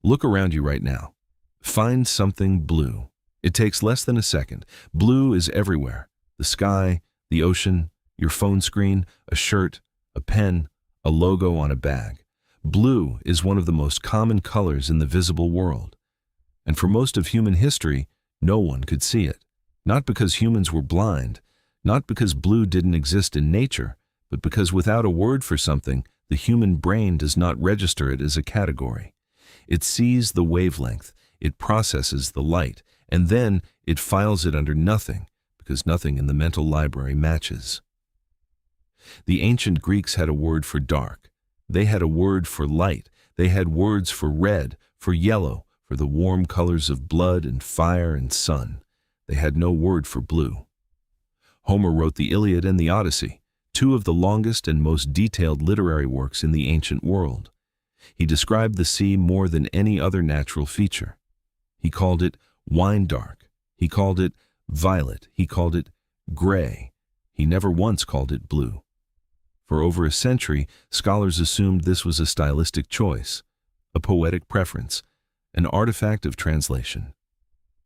Look around you right now. Find something blue. It takes less than a second. Blue is everywhere. The sky, the ocean, your phone screen, a shirt, a pen, a logo on a bag. Blue is one of the most common colors in the visible world. And for most of human history, no one could see it. Not because humans were blind, not because blue didn't exist in nature, but because without a word for something, the human brain does not register it as a category. It sees the wavelength, it processes the light, and then it files it under nothing, because nothing in the mental library matches. The ancient Greeks had a word for dark. They had a word for light. They had words for red, for yellow, for the warm colors of blood and fire and sun. They had no word for blue. Homer wrote the Iliad and the Odyssey, two of the longest and most detailed literary works in the ancient world. He described the sea more than any other natural feature. He called it wine dark. He called it violet. He called it gray. He never once called it blue. For over a century, scholars assumed this was a stylistic choice, a poetic preference, an artifact of translation.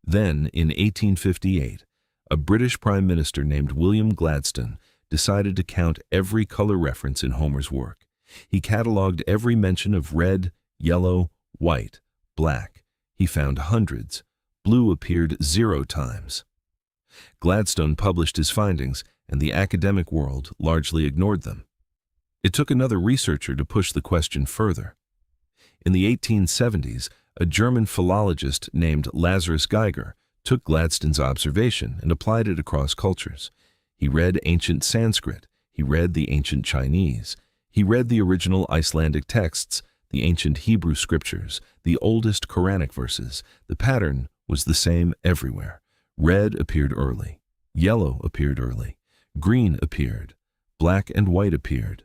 Then, in 1858, a British Prime Minister named William Gladstone decided to count every color reference in Homer's work. He catalogued every mention of red, yellow, white, black. He found hundreds. Blue appeared 0 times. Gladstone published his findings, and the academic world largely ignored them. It took another researcher to push the question further. In the 1870s, a German philologist named Lazarus Geiger took Gladstone's observation and applied it across cultures. He read ancient Sanskrit. He read the ancient Chinese. He read the original Icelandic texts, the ancient Hebrew scriptures, the oldest Quranic verses. The pattern was the same everywhere. Red appeared early. Yellow appeared early. Green appeared. Black and white appeared.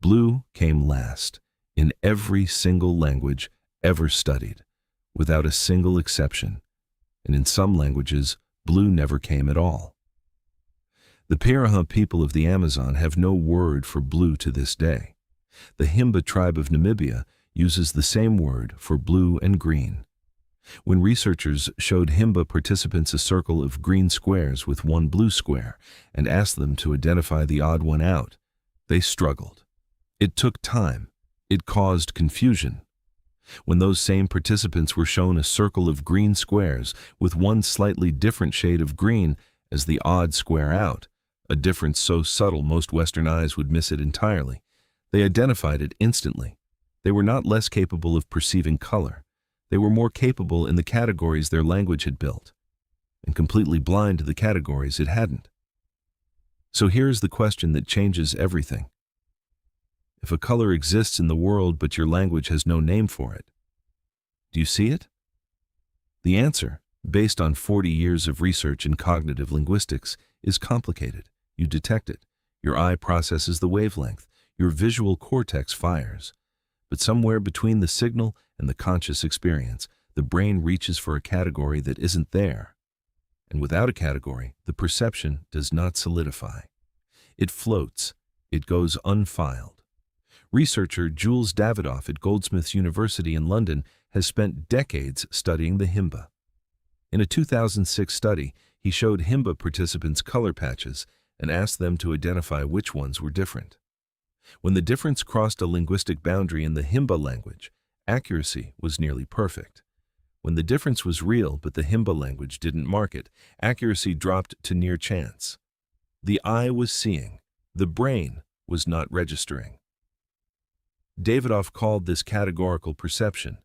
Blue came last, in every single language ever studied, without a single exception. And in some languages, blue never came at all. The Pirahã people of the Amazon have no word for blue to this day. The Himba tribe of Namibia uses the same word for blue and green. When researchers showed Himba participants a circle of green squares with one blue square and asked them to identify the odd one out, they struggled. It took time. It caused confusion. When those same participants were shown a circle of green squares with one slightly different shade of green as the odd square out, a difference so subtle most Western eyes would miss it entirely, they identified it instantly. They were not less capable of perceiving color. They were more capable in the categories their language had built, and completely blind to the categories it hadn't. So here's the question that changes everything. If a color exists in the world but your language has no name for it, do you see it? The answer, based on 40 years of research in cognitive linguistics, is complicated. You detect it. Your eye processes the wavelength. Your visual cortex fires. But somewhere between the signal and the conscious experience, the brain reaches for a category that isn't there. And without a category, the perception does not solidify. It floats. It goes unfiled. Researcher Jules Davidoff at Goldsmiths University in London has spent decades studying the Himba. In a 2006 study, he showed Himba participants color patches and asked them to identify which ones were different. When the difference crossed a linguistic boundary in the Himba language, accuracy was nearly perfect. When the difference was real but the Himba language didn't mark it, accuracy dropped to near chance. The eye was seeing. The brain was not registering. Davidoff called this categorical perception.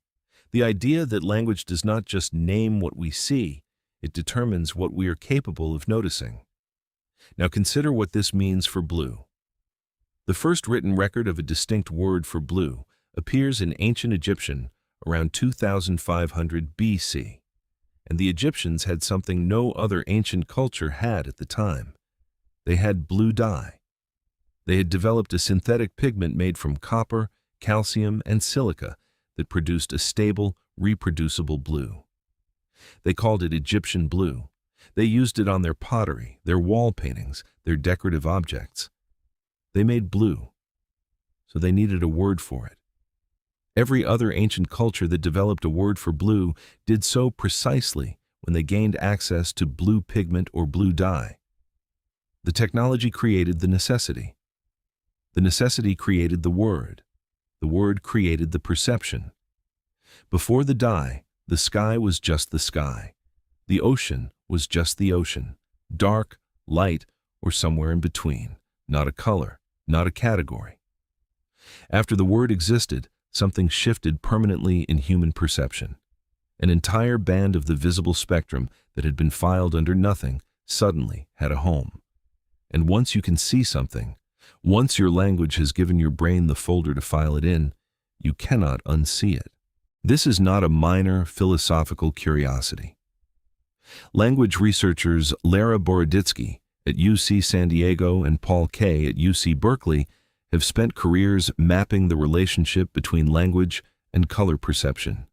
The idea that language does not just name what we see, it determines what we are capable of noticing. Now consider what this means for blue. The first written record of a distinct word for blue appears in ancient Egyptian around 2500 BC, and the Egyptians had something no other ancient culture had at the time. They had blue dye. They had developed a synthetic pigment made from copper, calcium, and silica that produced a stable, reproducible blue. They called it Egyptian blue. They used it on their pottery, their wall paintings, their decorative objects. They made blue, so they needed a word for it. Every other ancient culture that developed a word for blue did so precisely when they gained access to blue pigment or blue dye. The technology created the necessity. The necessity created the word. The word created the perception. Before the dye, the sky was just the sky. The ocean was just the ocean, dark, light, or somewhere in between, not a color, not a category. After the word existed, something shifted permanently in human perception. An entire band of the visible spectrum that had been filed under nothing suddenly had a home. And once you can see something, once your language has given your brain the folder to file it in, you cannot unsee it. This is not a minor philosophical curiosity. Language researchers Lera Boroditsky at UC San Diego and Paul Kay at UC Berkeley have spent careers mapping the relationship between language and color perception.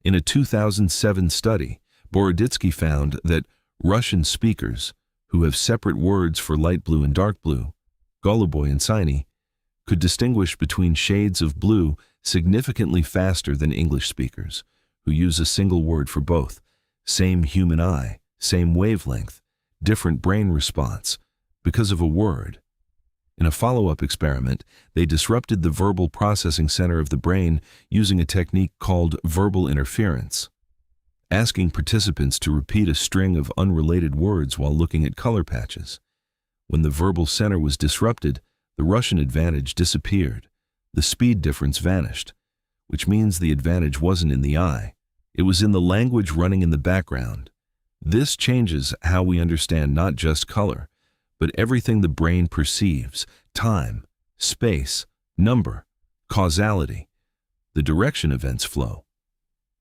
In a 2007 study, Boroditsky found that Russian speakers, who have separate words for light blue and dark blue, Goluboy and Siny, could distinguish between shades of blue significantly faster than English speakers, who use a single word for both. Same human eye, same wavelength, different brain response, because of a word. In a follow-up experiment, they disrupted the verbal processing center of the brain using a technique called verbal interference, asking participants to repeat a string of unrelated words while looking at color patches. When the verbal center was disrupted, the Russian advantage disappeared. The speed difference vanished, which means the advantage wasn't in the eye. It was in the language running in the background. This changes how we understand not just color, but everything the brain perceives: time, space, number, causality, the direction events flow.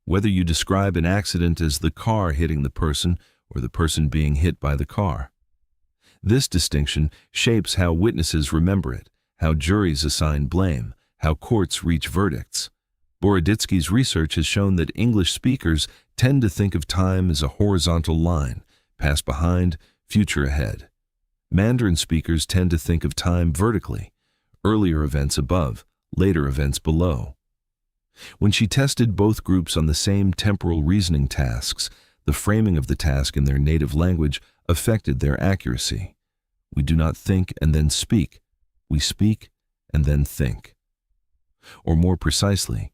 Whether you describe an accident as the car hitting the person or the person being hit by the car. This distinction shapes how witnesses remember it, how juries assign blame, how courts reach verdicts. Boroditsky's research has shown that English speakers tend to think of time as a horizontal line, past behind, future ahead. Mandarin speakers tend to think of time vertically, earlier events above, later events below. When she tested both groups on the same temporal reasoning tasks, the framing of the task in their native language affected their accuracy. We do not think and then speak. We speak and then think. Or more precisely,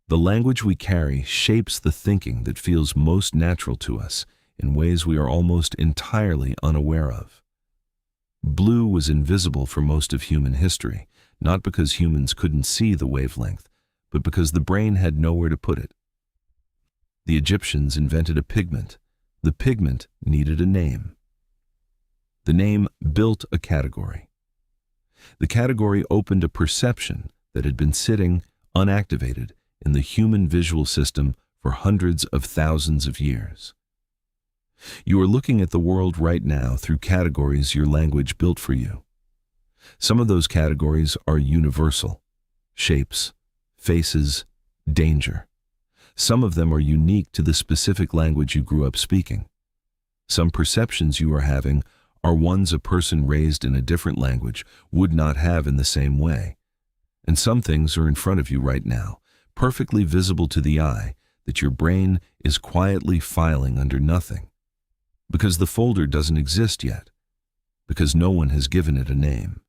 the language we carry shapes the thinking that feels most natural to us in ways we are almost entirely unaware of. Blue was invisible for most of human history, not because humans couldn't see the wavelength, but because the brain had nowhere to put it. The Egyptians invented a pigment. The pigment needed a name. The name built a category. The category opened a perception that had been sitting unactivated in the human visual system for hundreds of thousands of years. You are looking at the world right now through categories your language built for you. Some of those categories are universal: shapes, faces, danger. Some of them are unique to the specific language you grew up speaking. Some perceptions you are having are ones a person raised in a different language would not have in the same way. And some things are in front of you right now, perfectly visible to the eye, that your brain is quietly filing under nothing. Because the folder doesn't exist yet. Because no one has given it a name.